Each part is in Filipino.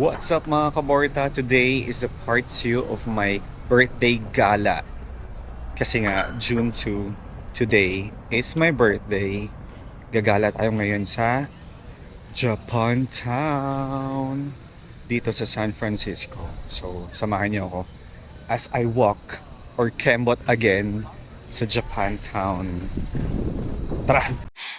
What's up mga kaborta? Today is the part 2 of my birthday gala. Kasi nga, June 2, today is my birthday. Gagala tayo ngayon sa Japantown. Dito sa San Francisco. So, samahan niyo ako as I walk or kembot again sa Japantown. Tara!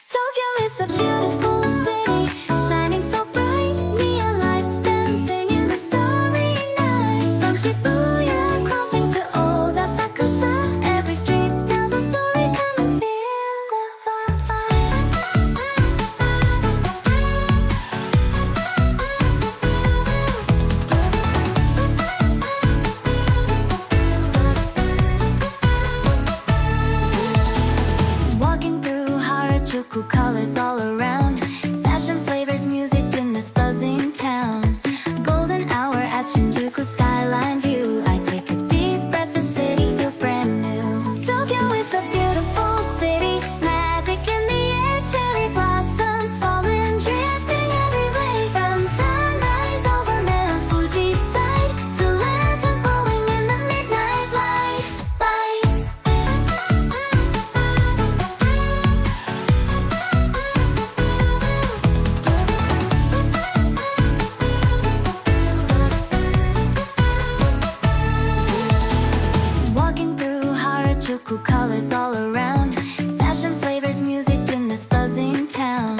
Tokyo is a beautiful city, shining so bright. Neon lights dancing in the starry night. From Shibuya crossing to Old Asakusa, every street tells a story. Come and feel the vibe. Walking through Harajuku, colors all around. Fashion flavors, music in this buzzing town. Golden hour at Shinjuku skyline view. I take a deep breath, the city feels brand new. Tokyo is a beautiful city, magic in the air, cherry blossoms falling, drifting every way. From sunrise over Mount Fuji side to lanterns glowing in the midnight light. Walking through Harajuku, colors all around. Fashion flavors, music in this buzzing town.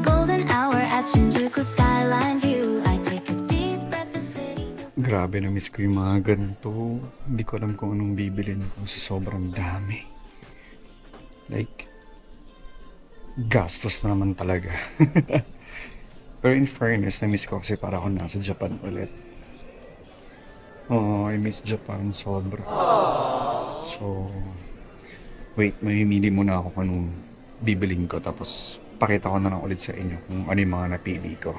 Golden hour at Shinjuku skyline view. I take a deep breath, the city feels. Grabe, na-miss ko yung mga ganito. Hindi ko alam kung anong bibilin ko sa sobrang dami. Like, gastos na naman talaga. Pero in fairness, na-miss ko kasi para ako nasa Japan ulit. Oh, I miss Japan sobra. So, wait, mamimili muna ako kung anong bibilin ko. Tapos, pakita ko na lang ulit sa inyo kung ano yung mga napili ko.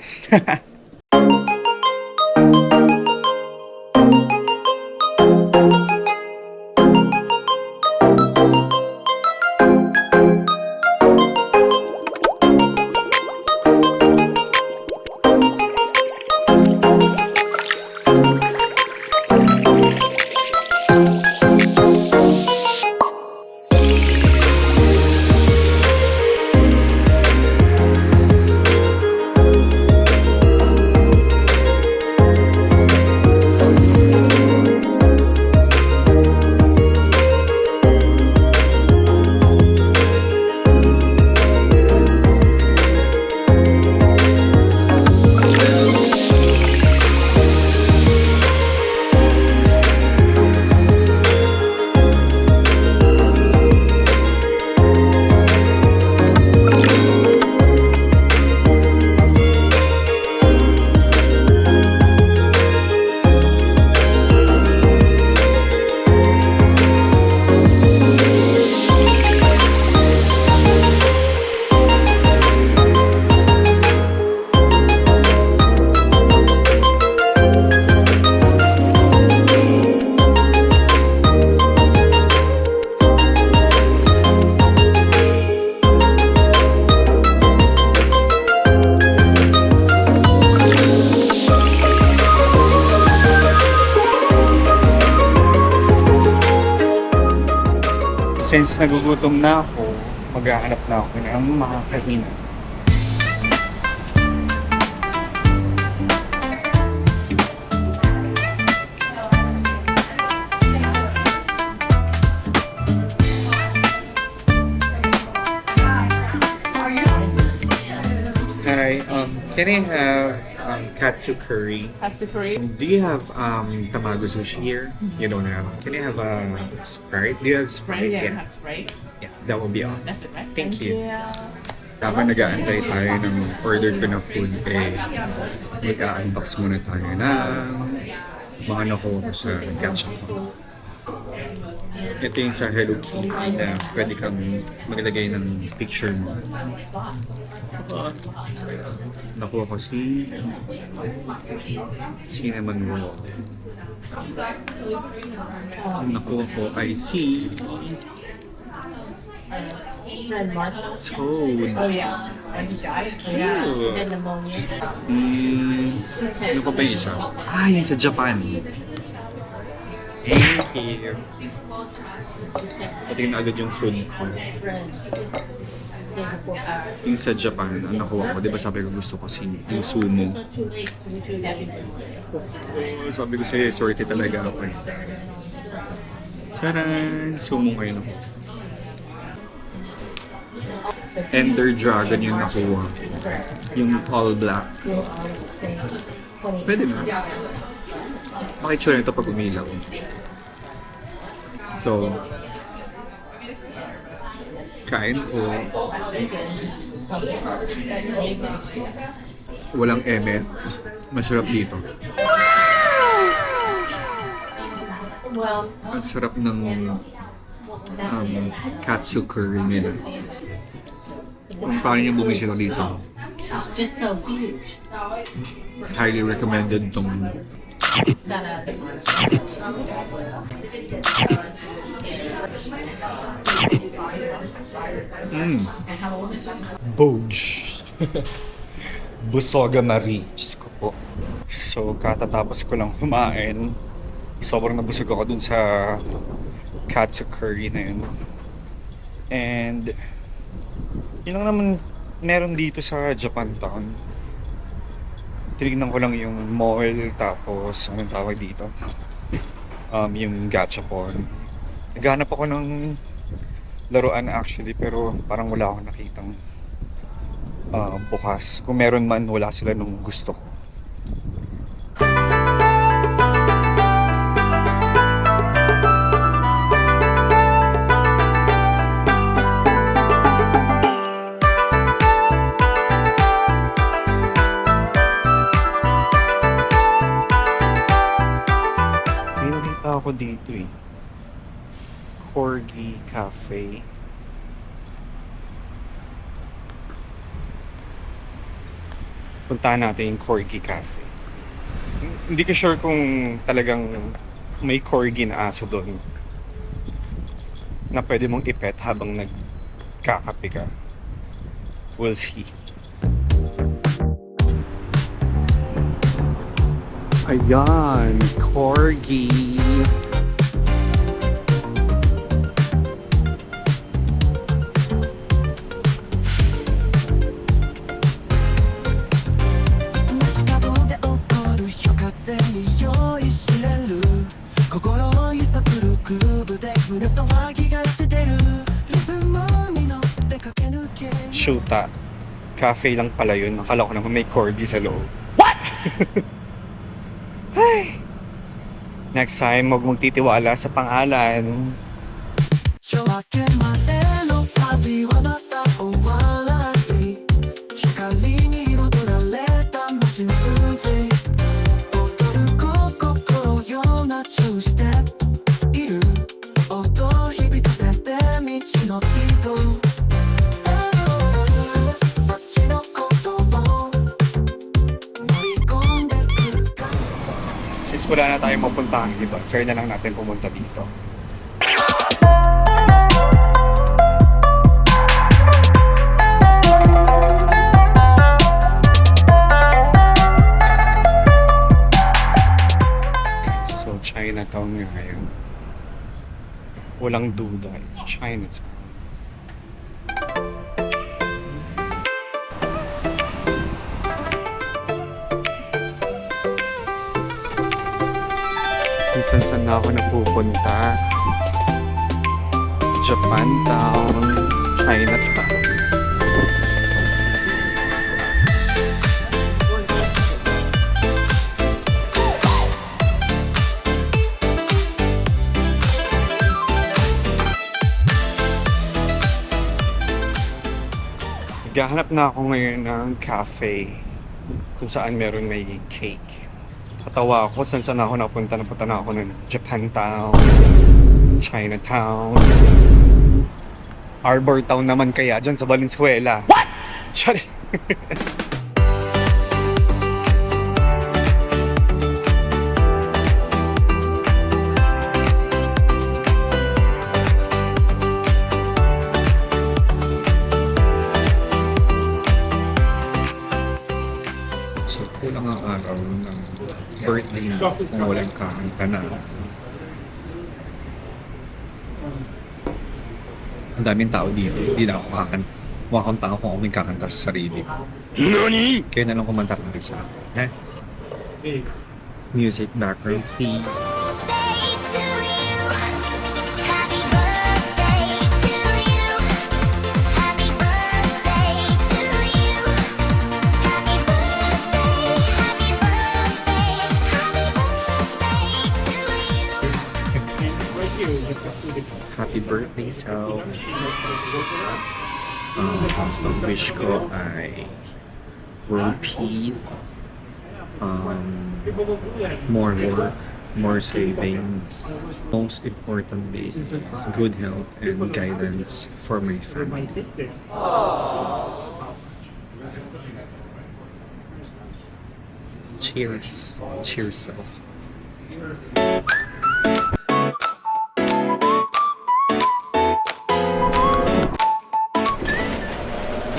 Since nagugutom na ako, maghahanap na ako ng mga kainan. Hi, can I have katsu curry? Katsu curry. Do you have tamago sushi here? You don't have. Can I have a Sprite? Do you have Sprite? Sprite, yeah, that's right. Yeah, that will be all. That's it, right? Thank you. Habang nag-aantay tayo ng order ko na food, mag-unbox muna tayo ng mga nakuha ko sa gacha ko. Ito yung sa Hello Kitty na pwede kang maglagay ng picture mo. Nakuha ko si cinnamon roll. Nakuha ko ay si Toad. Cute. Ano pa ba yung isa? Ah, yung sa Japan. Thank you. Patingin na agad yung food ko. Yung sa Japan, ang nakuha ko. Di ba sabi ko gusto ko yung sumo. Oh, sabi ko sa'yo, sorry talaga ako eh. Saran! Sumo kayo. Ender Dragon yung nakuha. Yung all black. Pwede ba? Makitsura nito pag umilaw. So, kain ko. Walang eme. Masarap dito. Ang sarap ng katsu curry nila. Kung paano niyo bumisita dito. It's just so huge. Highly recommended tong Boge. Busoga Marie. Diyos ko po. So, katatapos ko lang kumain. Sobrang nabusog ako dun sa katsu curry na yun. And yun lang naman meron dito sa Japantown. Tinignan ko lang yung mall, tapos anong tawag dito? Yung gachapon. Naghanap ako ng laruan actually, pero parang wala akong nakitang bukas. Kung meron man, wala sila nung gusto ko. Ako dito eh. Corgi Cafe. Puntahan natin yung Corgi Cafe. Hindi ko sure kung talagang may corgi na aso doon na pwede mong ipet habang nagkakape ka. We'll see. Ayan, corgi. Shota. Cafe lang pala yun. Akala ko naman may corgi sa loob. What? Ay. Next time, huwag mong titiwala sa pangalan. Since wala na tayong mapuntahan, diba? Try na lang natin pumunta dito. So, Chinatown nga ngayon. Walang duda, it's Chinatown. Saan na ako napupunta? Japantown, Chinatown. Naghahanap na ako ngayon ng cafe kung saan meron may cake. Katawa ako, saan ako napunta na ako ng Japantown, Chinatown, Arbor Town naman kaya dyan sa Valenzuela. What? Sorry. araw ng birthday na kung walang kakanta na. Ang daming tao dito. Hindi na ako kakanta. Mukha akong tao kung ako may kakanta sa sarili. NANI? Kayo na lang kumanta rin sa akin. Eh? Music background, please. Birthday to you. Happy birthday to you. Happy birthday to you. Happy birthday, happy birthday, happy birthday to you. Happy birthday, self. Ang wish ko ay world peace, more work, more savings. Most importantly is good health and guidance for my family. Cheers. Cheers, self.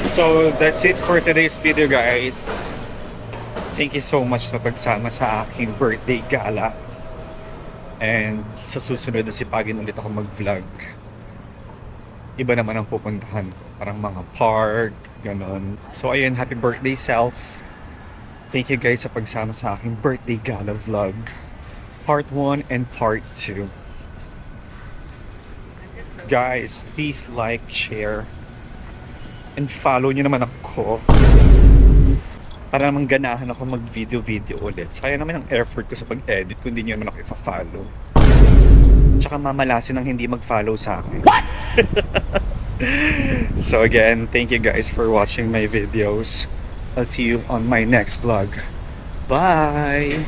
So that's it for today's video, guys. Thank you so much na pagsama sa aking birthday gala. And sa susunod na sipagin ulit ako mag-vlog. Iba naman ang pupuntahan ko. Parang mga park, ganon. So ayun, happy birthday, self. Thank you guys sa pagsama sa aking birthday gala vlog. Part 1 and Part 2. Guys, please like, share, and follow nyo naman ako para naman ganahan ako mag-video ulit. Sayang naman ang effort ko sa pag-edit kung hindi nyo naman ako ifa-follow. Tsaka mamalasin ng hindi mag-follow sa akin. So again, thank you guys for watching my videos. I'll see you on my next vlog. Bye!